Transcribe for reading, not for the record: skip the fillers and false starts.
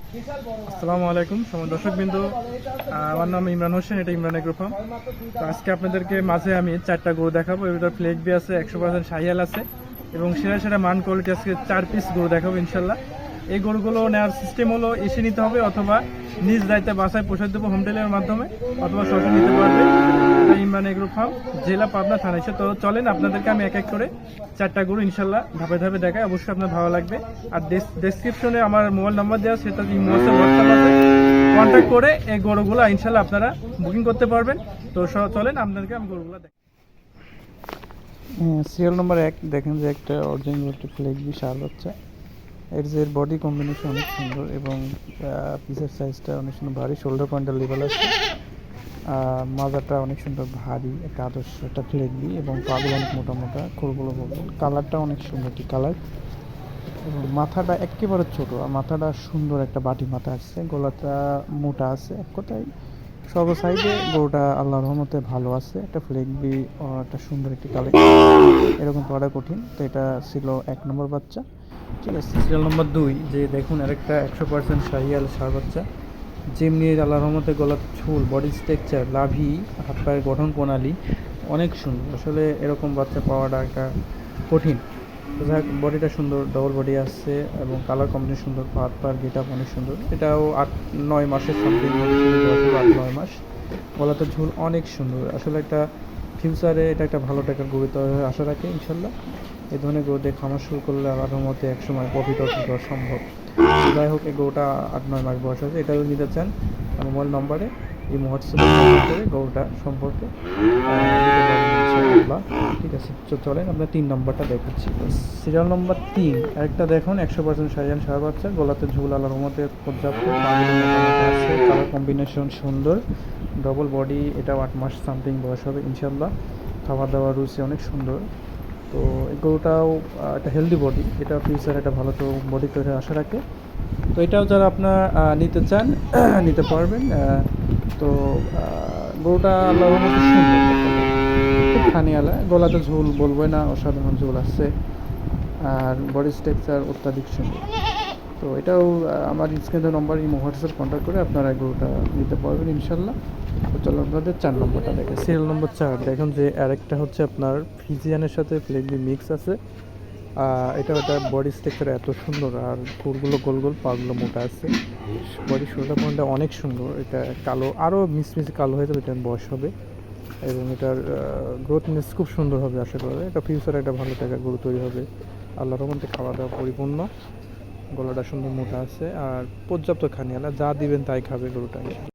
আসসালামু আলাইকুম সময় দর্শকবৃন্দ, আমার নাম ইমরান হোসেন, এটা ইমরান এগ্রো ফার্ম। তো আজকে আপনাদেরকে মাঝে আমি 4টা গরু দেখাবো। এর ভিতরে ফ্লেক বি আছে, 100% শাহিয়াল আছে এবং সেরা সেরা মান কোয়ালিটি আজকে 4 পিস গরু দেখাবো ইনশাল্লাহ। এই গরুগুলো নেওয়ার সিস্টেম হলো এসে নিতে হবে অথবা নিজ দায়িত্বে বাসায় পোষায় দেবো হোম ডেলিভারির মাধ্যমে, অথবা সরাসরি নিতে পারবে। এটা ইমরান এগ্রো ফার্ম, জেলা পাবনা, থানা এসে। তো চলেন আপনাদেরকে আমি এক এক করে 4টা গরু ইনশাল্লাহ ধাপে ধাপে দেখাই, অবশ্যই আপনার ভালো লাগবে। আর ডেসক্রিপশনে আমার মোবাইল নাম্বার দেওয়া, সেটা ইমো আছে, হোয়াটসঅ্যাপ আছে, কন্ট্যাক্ট করে এই গরুগুলো ইনশাল্লাহ আপনারা বুকিং করতে পারবেন। তো চলেন আপনাদেরকে আমি গরুগুলো দেখাই। সিরিয়াল নাম্বার 1 দেখেন যে একটা অরিজিনাল একটা ফ্লেক বি সার বাচ্চা। এর যে বডি কম্বিনেশন অনেক সুন্দর এবং পিসের সাইজটা অনেক সুন্দর, ভারী শোল্ডার পয়েন্টের লেভেল আছে। মাজাটা অনেক সুন্দর ভারী, একটা আদর্শ একটা ফ্লেক বি এবং পাগুলো অনেক মোটা মোটা, খোলগুলো বলবো, কালারটা অনেক সুন্দর একটি কালার এবং মাথাটা একেবারে ছোট, আর মাথাটা সুন্দর একটা বাটি মাথা আসছে, গলাটা মোটা আছে। এক কথায় সর্ব সাইডে গরুটা আল্লাহর রহমতে ভালো আছে। একটা ফ্লেক বি, একটা সুন্দর একটি কালার, এরকম পাওয়াটা কঠিন। তো এটা ছিল 1 নম্বর বাচ্চা। ঠিক আছে, সিরিয়াল নম্বর 2 যে দেখুন আরেকটা 100% শাহিয়াল ষাঁড় বাচ্চা। যেমনি আল্লাহর রহমতে গলার ঝুল, বডি স্ট্রাকচার, লাভি, হাত পায়ের গঠন প্রণালী অনেক সুন্দর। আসলে এরকম বাচ্চা পাওয়াটা একটা কঠিন। তো যাই হোক, বডিটা সুন্দর, ডবল বডি আসছে এবং কালার কম্বিনেশন সুন্দর, হাত পায়ের গেট আপ অনেক সুন্দর। এটাও 8-9 মাসের সামথিং, 8-9 মাস। গলাতে ঝুল অনেক সুন্দর। আসলে একটা ফিউচারে এটা একটা ভালো টাকার গরু তৈরি আশা রাখে ইনশাল্লাহ। এই ধরনের গরু দিয়ে খামার শুরু করলে আল্লাহর মধ্যে একসময় প্রফিট অর্জন করা সম্ভব। যাই হোক, এই গরুটা 8-9 মাস বয়স আছে। এটাও নিতে চান আমার মোবাইল নম্বরে এই হোয়াটসঅ্যাপে কল করে গরুটা সম্পর্কে নিতে পারবেন ইনশাআল্লাহ। ঠিক আছে, তো চলেন আমরা 3 নম্বরটা দেখাচ্ছি। সিরিয়াল নম্বর 3 আরেকটা দেখুন 100% শাহিয়াল ষাঁড় বাচ্চা। গলাতে ঝুল আল্লাহর মধ্যে পর্যাপ্ত, পাগুলো মোটামুটি আছে, কালার কম্বিনেশন সুন্দর, ডবল বডি। এটাও 8 মাস সামথিং বয়স হবে ইনশাল্লাহ। খাবার দাবার রুচি অনেক সুন্দর। তো এই গরুটাও একটা হেলদি বডি, এটা ফিউচার একটা ভালো তো বডি তৈরি আশা রাখে। তো এটাও যারা আপনার নিতে চান নিতে পারবেন। তো গরুটা আল্লাহর রহমতে সুন্দর, খুব খানিয়ালা, গলাতে ঝোল বলবো না, অসাধারণ ঝোল আসছে, আর বডি স্ট্রাকচার অত্যাধিক সুন্দর। তো এটাও আমার স্ক্রিনের নম্বর এই হোয়াটসঅ্যাপ কন্ট্যাক্ট করে আপনারা গরুটা নিতে পারবেন ইনশাল্লাহ। তো চলো আপনাদের 4 নম্বরটা দেখে, সিরিয়াল নম্বর 4 দেখুন যে আরেকটা হচ্ছে আপনার ফিজিয়ানের সাথে ফ্লেগবি মিক্স আছে। এটা একটা বডি স্ট্রাকচার এত সুন্দর, আর ফুলগুলো গোল গোল, পাগুলো মোটা আছে, বডি শোল্ডার পয়েন্টটা অনেক সুন্দর। এটা কালো, আরও মিসমিসি কালো হয়ে যাবে, এটার বয়স হবে এবং এটার গ্রোথনেস খুব সুন্দর হবে আশা করা যায়। এটা ফিউচারে একটা ভালো টাকার গরু তৈরি হবে আল্লাহর রহমতে। খাওয়া দাওয়া পরিপূর্ণ, গলাটা সুন্দর মোটা আছে আর পর্যাপ্ত খানিয়ালা, যা দিবেন তাই খাবে গরুটা।